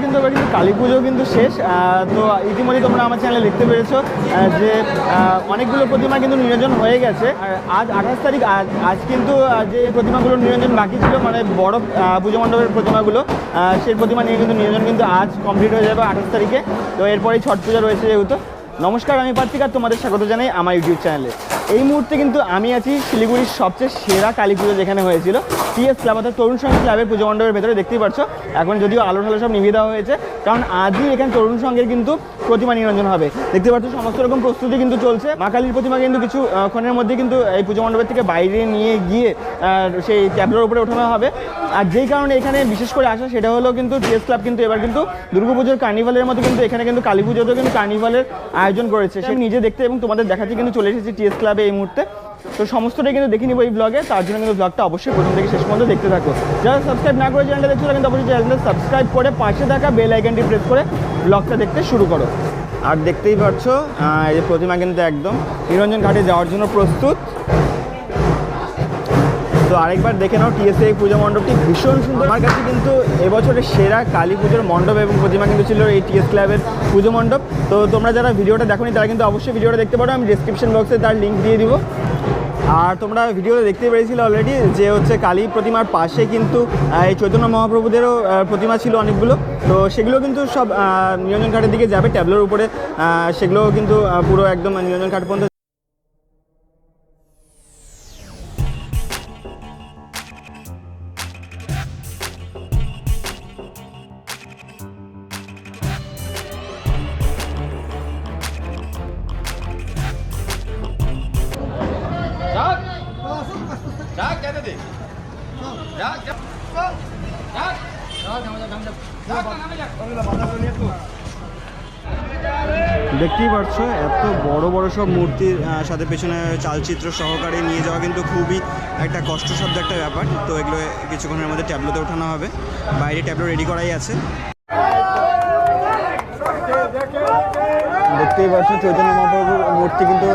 কিন্তু এবার কিন্তু কালী পুজো কিন্তু শেষ। তো ইতিমধ্যে তোমরা আমার চ্যানেলে দেখতে পেরেছো যে অনেকগুলো প্রতিমা কিন্তু নিরঞ্জন হয়ে গেছে। আর আজ 28 তারিখ, আজ কিন্তু যে প্রতিমাগুলো নিরঞ্জন বাকি ছিল, মানে বড় পুজো মণ্ডপের প্রতিমাগুলো, সেই প্রতিমা নিয়ে কিন্তু নিরঞ্জন কিন্তু আজ কমপ্লিট হয়ে যাবে 28 তারিখে। তো এরপরেই ছট পূজা রয়েছে যেহেতু। নমস্কার, আমি পার্থিক আর তোমাদের স্বাগত জানাই আমার ইউটিউব চ্যানেলে। এই মুহূর্তে কিন্তু আমি আছি শিলিগুড়ির সবচেয়ে সেরা কালী পুজো যেখানে হয়েছিল, টিএস ক্লাব অর্থাৎ তরুণ সংঘ ক্লাবের পুজো মণ্ডপের ভেতরে। দেখতেই পাচ্ছ এখন যদিও আলো ঠালো সব নিভিয়ে দেওয়া হয়েছে, কারণ আজই এখানে তরুণ সংঘের কিন্তু প্রতিমা নিরঞ্জন হবে। দেখতে পাচ্ছ সমস্ত রকম প্রস্তুতি কিন্তু চলছে। মা কালীর প্রতিমা কিন্তু কিছু ক্ষণের মধ্যে কিন্তু এই পুজো মণ্ডপের থেকে বাইরে নিয়ে গিয়ে সেই ট্যাবলোর উপরে ওঠানো হবে। আর যেই কারণে এখানে বিশেষ করে আসা সেটা হলো কিন্তু টিএস ক্লাব কিন্তু এবার কিন্তু দুর্গাপুজোর কার্নিভালের মতো কিন্তু এখানে কিন্তু কালী পুজোতেও কিন্তু কার্নিভালের আয়োজন করেছে। সে নিজে দেখতে এবং তোমাদের দেখাতে কিন্তু চলে এসেছি টিএস ক্লাবে এই মুহূর্তে। তো সমস্তটাই কিন্তু দেখে নিব এই ব্লগে, তার জন্য কিন্তু ব্লগটা অবশ্যই প্রথম থেকে শেষ পর্যন্ত দেখতে থাকো। যারা সাবস্ক্রাইব না করে চ্যানেলটা দেখছো কিন্তু অবশ্যই চ্যানেলটা সাবস্ক্রাইব করে পাশে থাকা বেল আইকনটি প্রেস করে ব্লগটা দেখতে শুরু করো। আর দেখতেই পাচ্ছ এই যে প্রতিমা কিন্তু একদম নিরঞ্জন ঘাটে যাওয়ার জন্য প্রস্তুত। তো আরেকবার দেখে নাও টিএসএ এই পুজো মণ্ডপটি ভীষণ সুন্দর। আমার কাছে কিন্তু এবছরের সেরা কালী পুজোর মণ্ডপ এবং প্রতিমা কিন্তু ছিল এই টিএস ক্লাবের পুজো মণ্ডপ। তো তোমরা যারা ভিডিওটা দেখোনি তারা কিন্তু অবশ্যই ভিডিওটা দেখতে পারো, আমি ডেসক্রিপশন বক্সে তার লিঙ্ক দিয়ে দিব। আর তোমরা ভিডিওতে দেখতে পেরেছিলে অলরেডি যে হচ্ছে কালী প্রতিমার পাশে কিন্তু এই চৈতন্য মহাপ্রভুদেরও প্রতিমা ছিল অনেকগুলো। তো সেগুলো কিন্তু সব নিরঞ্জন ঘাটের দিকে যাবে ট্যাবলোর উপরে, সেগুলো কিন্তু পুরো একদম নিরঞ্জন ঘাট পর্যন্ত। দেখতেই পাচ্ছ এত বড় বড় সব মূর্তির সাথে পেছনে চালচিত্র সহকারে নিয়ে যাওয়া কিন্তু খুবই একটা কষ্টসাধ্য একটা ব্যাপার। তো এগুলো কিছুক্ষণের মধ্যে ট্যাবলোতে ওঠানো হবে, বাইরে ট্যাবলো রেডি করাই আছে। দেখতেই পাচ্ছ চৈতন্য মহাপ্রভুর মূর্তি কিন্তু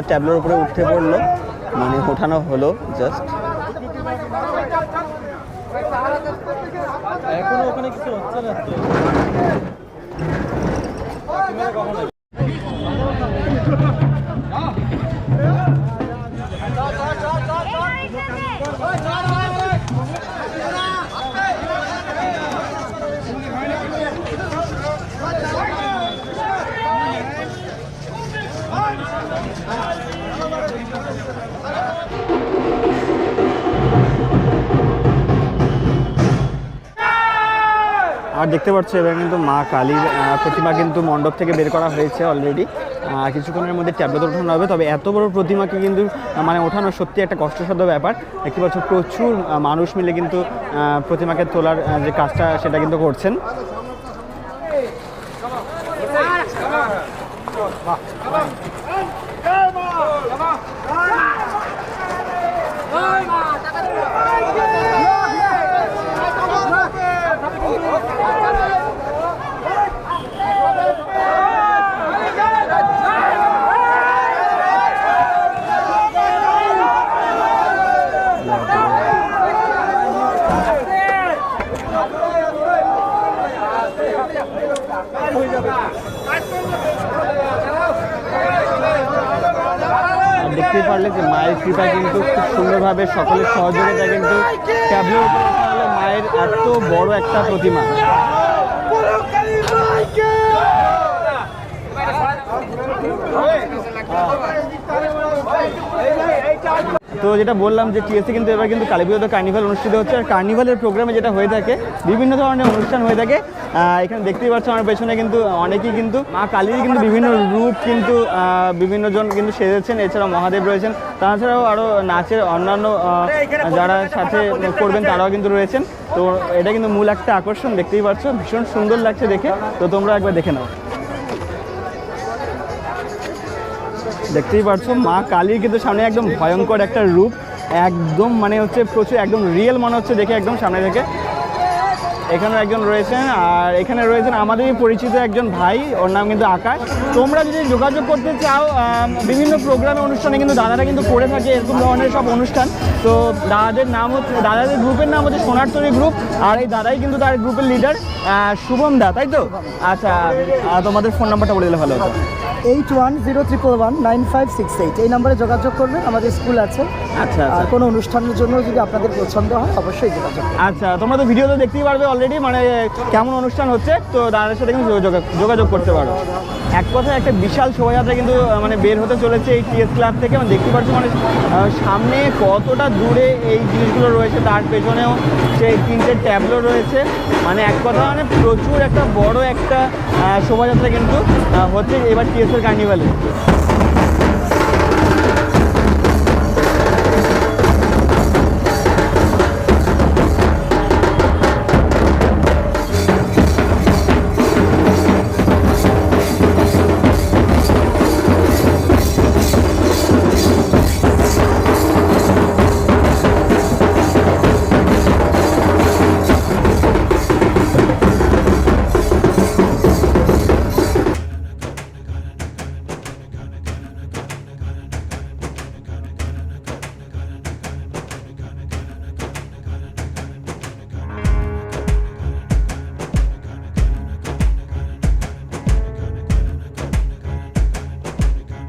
ট্যাবলোর উপরে উঠতে পড়লো, মানে ওঠানো হলো জাস্ট। এখনো ওখানে কিছু হচ্ছে না। আর দেখতে পাচ্ছ এবার কিন্তু মা কালীর প্রতিমা কিন্তু মণ্ডপ থেকে বের করা হয়েছে অলরেডি। কিছুক্ষণের মধ্যে ট্যাবলেট ওঠানো হবে। তবে এত বড় প্রতিমাকে কিন্তু মানে ওঠানো সত্যি একটা কষ্টসাধ্য ব্যাপার। দেখতে পাচ্ছ প্রচুর মানুষ মিলে কিন্তু প্রতিমাকে তোলার যে কাজটা সেটা কিন্তু করছেন। দেখতে পারলে যে মায়ের কৃপা কিন্তু খুব সুন্দরভাবে সকলের সহযোগিতা কিন্তু ট্যাবলোর উপরে ওঠা হলো মায়ের এত বড় একটা প্রতিমা। তো যেটা বললাম যে টিএসসি কিন্তু এবার কিন্তু কালী পুজোতে কার্নিভাল অনুষ্ঠিত হচ্ছে। আর কার্নিভালের প্রোগ্রামে যেটা হয়ে থাকে বিভিন্ন ধরনের অনুষ্ঠান হয়ে থাকে। এখানে দেখতেই পাচ্ছ আমার পেছনে কিন্তু অনেকেই কিন্তু মা কালীর কিন্তু বিভিন্ন রূপ কিন্তু বিভিন্ন জন কিন্তু সেজেছেন। এছাড়াও মহাদেব রয়েছেন, তাছাড়াও আরও নাচের অন্যান্য যারা সাথে করবেন তারাও কিন্তু রয়েছেন। তো এটা কিন্তু মূল একটা আকর্ষণ। দেখতেই পাচ্ছ ভীষণ সুন্দর লাগছে দেখে। তো তোমরা একবার দেখে নাও। দেখতেই পাচ্ছ মা কালীর কিন্তু সামনে একদম ভয়ঙ্কর একটা রূপ, একদম মানে হচ্ছে প্রচুর একদম রিয়েল মনে হচ্ছে দেখে একদম সামনে থেকে। এখানেও একজন রয়েছেন, আর এখানে রয়েছেন আমাদেরই পরিচিত একজন ভাই, ওর নাম কিন্তু আকাশ। তোমরা যদি যোগাযোগ করতে চাও বিভিন্ন প্রোগ্রামে অনুষ্ঠানে কিন্তু দাদারা কিন্তু করে থাকে এরকম ধরনের সব অনুষ্ঠান। তো দাদাদের গ্রুপের নাম হচ্ছে সোনারতরী গ্রুপ, আর এই দাদাই কিন্তু তার গ্রুপের লিডার শুভম দা, তাই তো? আচ্ছা, তোমাদের ফোন নাম্বারটা বলে দিলে ভালো হতো। 8103119568 এই নম্বরে যোগাযোগ করবেন, আমাদের স্কুল আছে। আচ্ছা, আর কোনো অনুষ্ঠানের জন্য যদি আপনাদের পছন্দ হয় অবশ্যই যোগাযোগ করবেন। আচ্ছা, তোমরা তো ভিডিওতে দেখতেই পারবে অলরেডি, মানে কেমন অনুষ্ঠান হচ্ছে, তো দাদার সাথে কিন্তু যোগাযোগ করতে পারো। এক কথায় একটা বিশাল শোভাযাত্রা কিন্তু মানে বের হতে চলেছে এই টিএস ক্লাব থেকে। মানে দেখতে পাচ্ছ মানে সামনে কতটা দূরে এই জিনিসগুলো রয়েছে, তার পেছনেও সেই 3টে ট্যাবলো রয়েছে। মানে এক কথা মানে প্রচুর একটা বড় একটা শোভাযাত্রা কিন্তু হচ্ছে এবার টিএসের কার্নিভালে।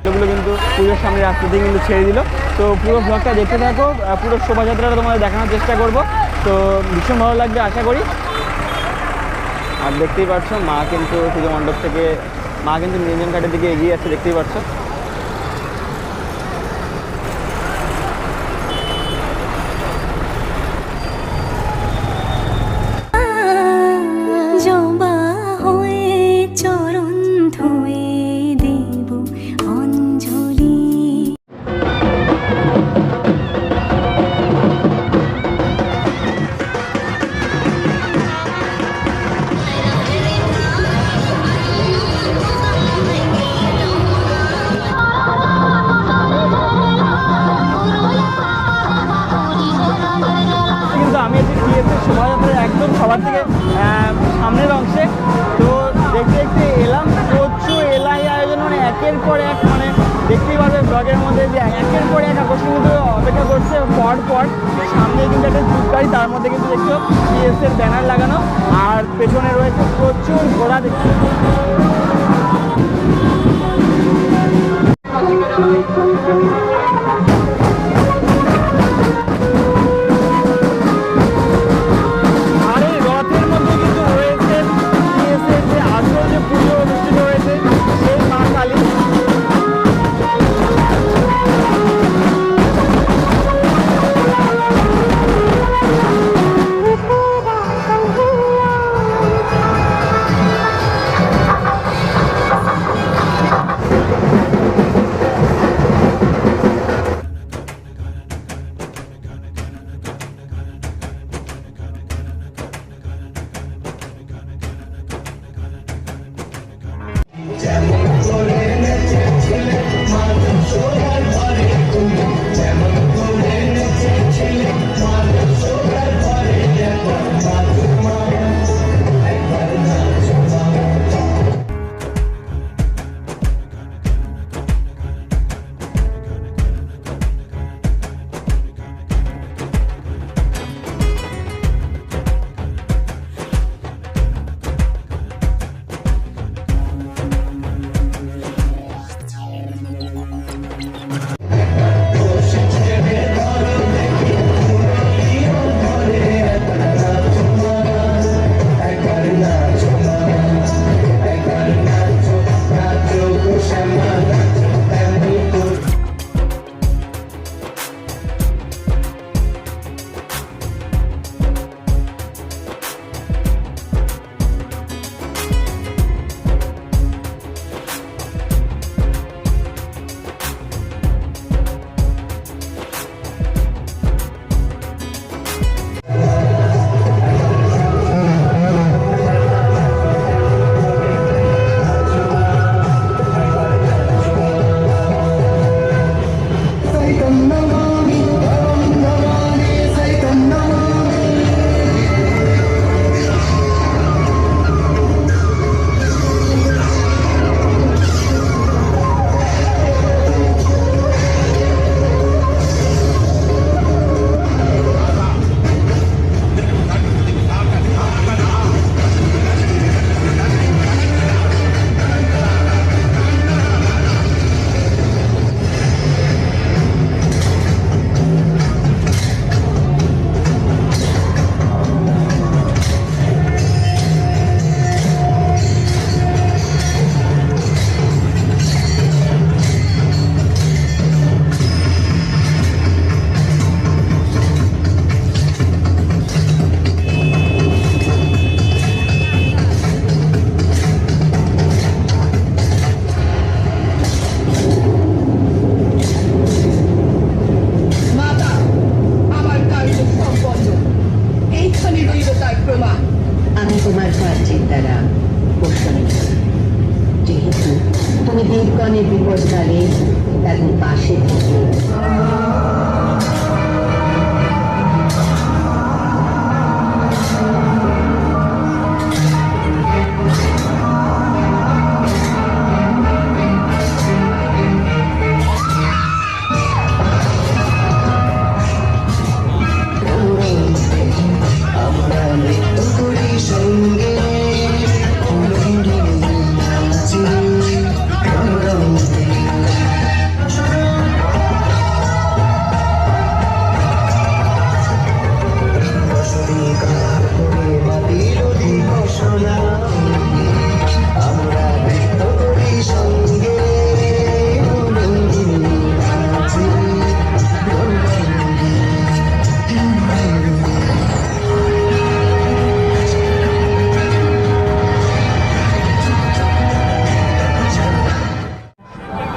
এগুলো কিন্তু পুজোর সামনে রাস্তা দিয়ে কিন্তু ছেড়ে দিল। তো পুরো ব্লগটা দেখতে থাকো, পুরো শোভাযাত্রাটা তোমাদের দেখানোর চেষ্টা করব। তো ভীষণ ভালো লাগবে আশা করি। আর দেখতেই পাচ্ছ মা কিন্তু পুজো মণ্ডপ থেকে নিরঞ্জন ঘাটের দিকে এগিয়ে যাচ্ছে, দেখতেই পাচ্ছ। শোভাযাত্রার একদম সবার থেকে সামনের অংশে। তো দেখতে দেখতে এলাম, প্রচুর এলাহি আয়োজন, মানে একের পর এক, মানে দেখতেই পারবে ব্লগের মধ্যে যে একের পর এক আকর্ষণ কিন্তু অপেক্ষা করছে পর সামনে কিন্তু একটা জিপ গাড়ি, তার মধ্যে কিন্তু দেখছো টিএসের ব্যানার লাগানো, আর পেছনে রয়েছে প্রচুর ঘোড়া দেখতে। জীবনে বিপদকালে তাদের পাশে থাকে।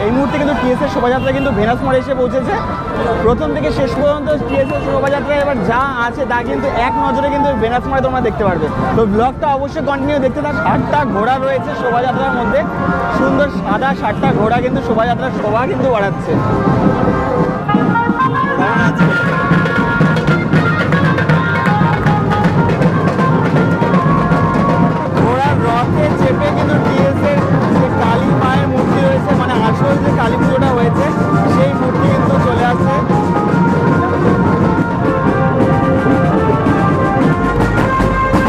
এই মুহূর্তে কিন্তু টিএসএর শোভাযাত্রা কিন্তু ভেনাস মোড়ে এসে পৌঁছেছে। প্রথম থেকে শেষ পর্যন্ত টিএসএর শোভাযাত্রা এবার যা আছে তা কিন্তু এক নজরে কিন্তু ভেনাস মোড়ে তোমরা দেখতে পারবে। তো ব্লগটা অবশ্যই কন্টিনিউ দেখতে থাক। 8টা ঘোড়া রয়েছে শোভাযাত্রার মধ্যে, সুন্দর সাদা 7টা ঘোড়া কিন্তু শোভাযাত্রার শোভা কিন্তু বাড়াচ্ছে। ঘোড়ার রথে চেপে কিন্তু টিএসএর যে কালী মায়ের মূর্তি রয়েছে, মানে আসল যে কালী পুজোটা হয়েছে সেই মূর্তি কিন্তু চলে আসছে।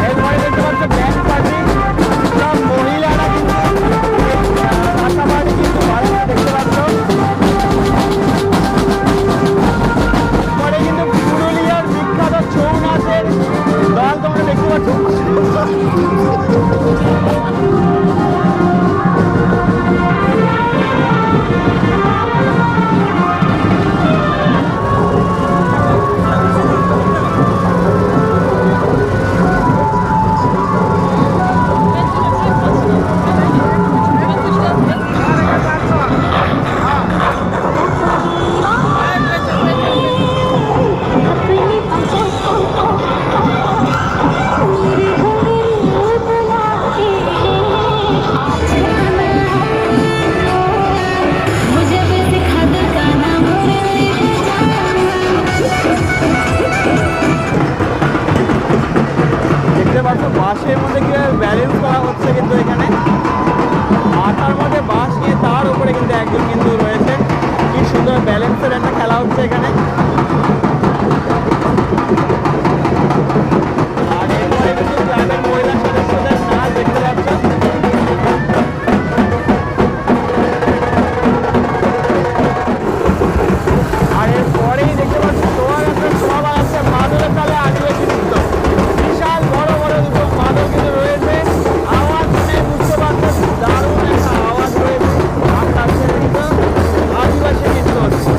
এরপরে দেখতে পাচ্ছ ব্যান্ড পার্টি, সব মহিলারা কিন্তু পাশাপাশি কিন্তু বাড়াতে দেখতে পাচ্ছ। পরে কিন্তু পুরুলিয়ার বিখ্যাত ছৌ নাচের দল তোমরা দেখতে পাচ্ছ। দেখতে পাচ্ছ বাঁশের মধ্যে কীভাবে ব্যালেন্স করা হচ্ছে কিন্তু এখানে মাথার মধ্যে বাঁশ নিয়ে তার উপরে কিন্তু একজন কিন্তু রয়েছে। কি সুন্দর ব্যালেন্সের একটা খেলা হচ্ছে এখানে। আর এরপরে কিন্তু ক্লাবের মহিলা সদস্যদের নাচ দেখতে পাচ্ছ। আর এরপরেই দেখতে পাচ্ছি শোভাযাত্রার শোভা বাড়াচ্ছে মাদলের তালে আদিবাসী নৃত্য। বিশাল বড় বড় দুটো মাদল কিন্তু রয়েছে, আওয়াজ শুনে বুঝতে পারছেন দারুণ একটা আওয়াজ রয়েছে। আর তার সাথে কিন্তু আদিবাসী নৃত্য হচ্ছে।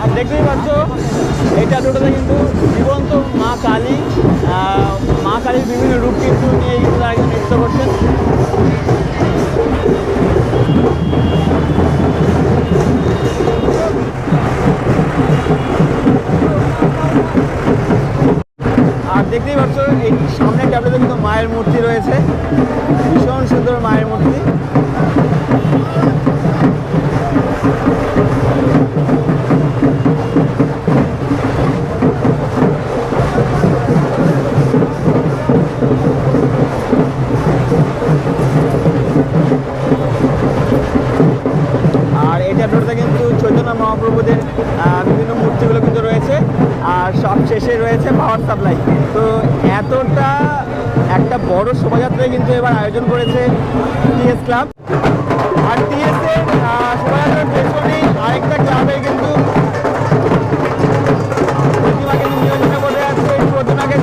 আর দেখতেই পাচ্ছ এটা টোটালে কিন্তু জীবন্ত মা কালী, মা কালীর বিভিন্ন রূপ কিন্তু নিয়ে কিন্তু তারা কিন্তু নৃত্য করছেন। আর দেখতেই পাচ্ছ এই সামনের ট্যাবলেটে কিন্তু মায়ের মূর্তি রয়েছে, ভীষণ সুন্দর মায়ের মূর্তি। আর এই ট্যাবলেটে কিন্তু চৈতন্য মহাপ্রভুদের বিভিন্ন মূর্তিগুলো কিন্তু রয়েছে। আর সব শেষে রয়েছে পাওয়ার সাপ্লাই। তো এতটা একটা বড় শোভাযাত্রায় কিন্তু এবার আয়োজন করেছে টিএস ক্লাব। আর টিএস এর শোভাযাত্রার পেছনেই আরেকটা ক্লাবের কিন্তু প্রতিমা কিন্তু নিয়োজনে বসে আছে। এই প্রতিমাকে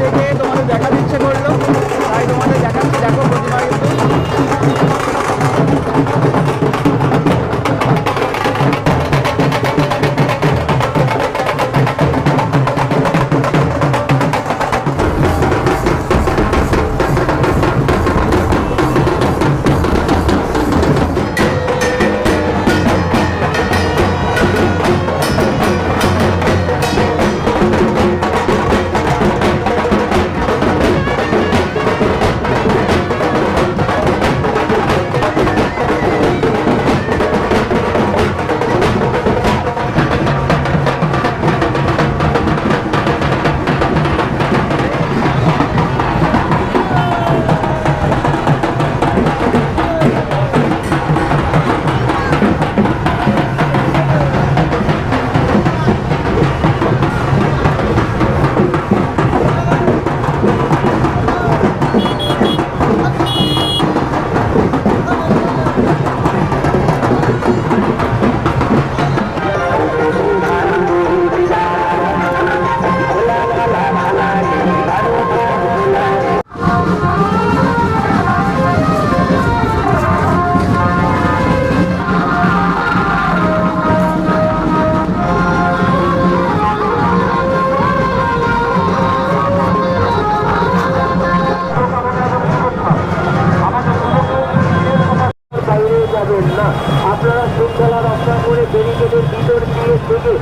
বাইরে যাবেন না, আপনারা শৃঙ্খলা রক্ষা করে ব্যারিকেডের ভিতর দিয়ে থেকে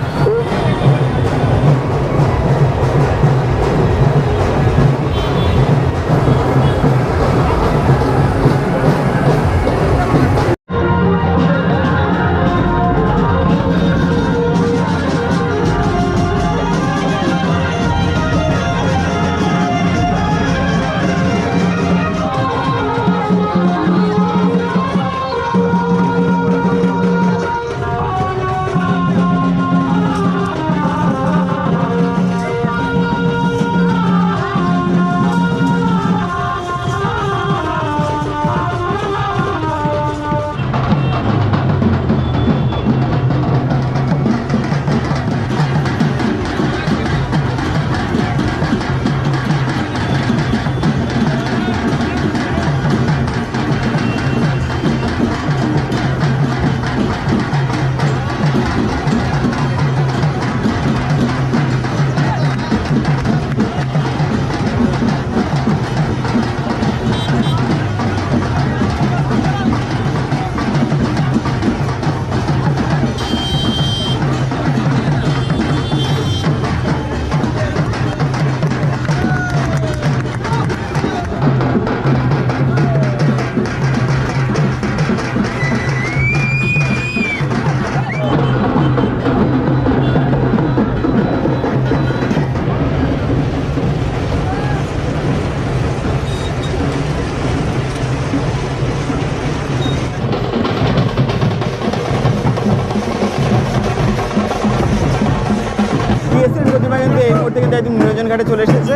টিএসএর প্রতিমা কিন্তু এই মুহূর্তে কিন্তু একদম নিরঞ্জন ঘাটে চলে এসেছে।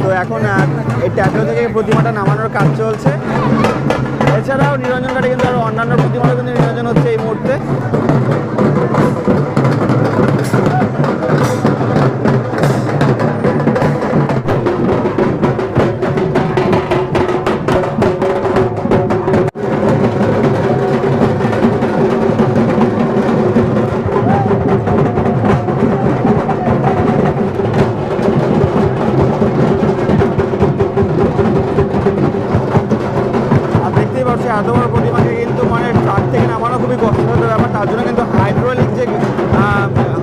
তো এখন এই ট্যাবলো থেকে প্রতিমাটা নামানোর কাজ চলছে। এছাড়াও নিরঞ্জন ঘাটে কিন্তু আরও অন্যান্য প্রতিমাও কিন্তু নিরঞ্জন হচ্ছে এই মুহূর্তে। এত বড় প্রতিমাকে কিন্তু মানে ট্রাক থেকে নামানো খুবই কষ্টসাধ্য ব্যাপার। তার জন্য কিন্তু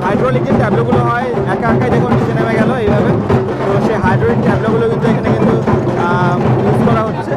হাইড্রোলিক যে ট্যাবলোগুলো হয় একা একাই দেখুন নিচে নেমে গেল এইভাবে। তো সেই হাইড্রোলিক ট্যাবলোগুলো কিন্তু এখানে কিন্তু ইউজ করা হচ্ছে।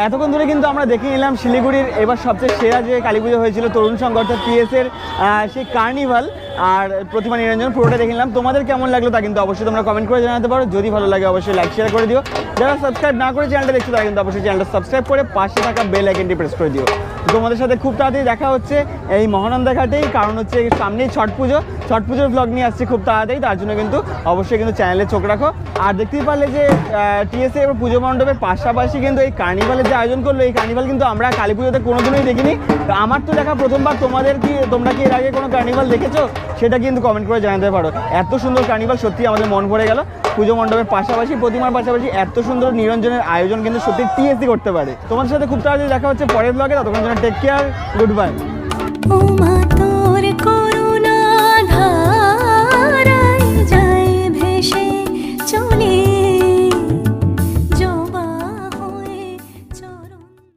এতক্ষণ ধরে কিন্তু আমরা দেখে নিলাম শিলিগুড়ির এবার সবচেয়ে সেরা যে কালী পুজো হয়েছিল তরুণ সংঘ অর্থাৎ টিএসের সেই কার্নিভাল আর প্রতিমা নিরঞ্জন পুরোটা দেখে নিলাম। তোমাদের কেমন লাগলো তা কিন্তু অবশ্যই তোমরা কমেন্ট করে জানাতে পারো। যদি ভালো লাগে অবশ্যই লাইক শেয়ার করে দিও। যারা সাবস্ক্রাইব না করে চ্যানেলটা দেখছো তারা কিন্তু অবশ্যই চ্যানেলটা সাবস্ক্রাইব করে পাশে থাকা বেল আইকনটি প্রেস করে দিও। তোমাদের সাথে খুব তাড়াতাড়ি দেখা হচ্ছে এই মহানন্দা ঘাটেই, কারণ হচ্ছে সামনেই ছট পুজোর ব্লগ নিয়ে আসছে খুব তাড়াতাড়ি। তার জন্য কিন্তু অবশ্যই কিন্তু চ্যানেলে চোখ রাখো। আর দেখতেই পারলে যে টিএসএ এবার পুজো মণ্ডপের পাশাপাশি কিন্তু এই কার্নিভালের যে আয়োজন করলো, এই কার্নিভাল কিন্তু আমরা কালী পুজোতে কোনোদিনই দেখিনি। তো আমার তো দেখা প্রথমবার। তোমরা কি এর আগে কোনো কার্নিভাল দেখেছো সেটা কিন্তু কমেন্ট করে জানাতে পারো। এত সুন্দর কার্নিভাল, সত্যি আমাদের মন ভরে গেল। পুজো মণ্ডপের পাশাপাশি প্রতিমার পাশাপাশি এত সুন্দর নিরঞ্জনের আয়োজন কিন্তু সত্যি টিএসসি করতে পারে। তোমাদের সাথে খুব তাড়াতাড়ি দেখা হচ্ছে পরের ব্লগে। ততক্ষণ জন্য টেক কেয়ার, গুড বাই।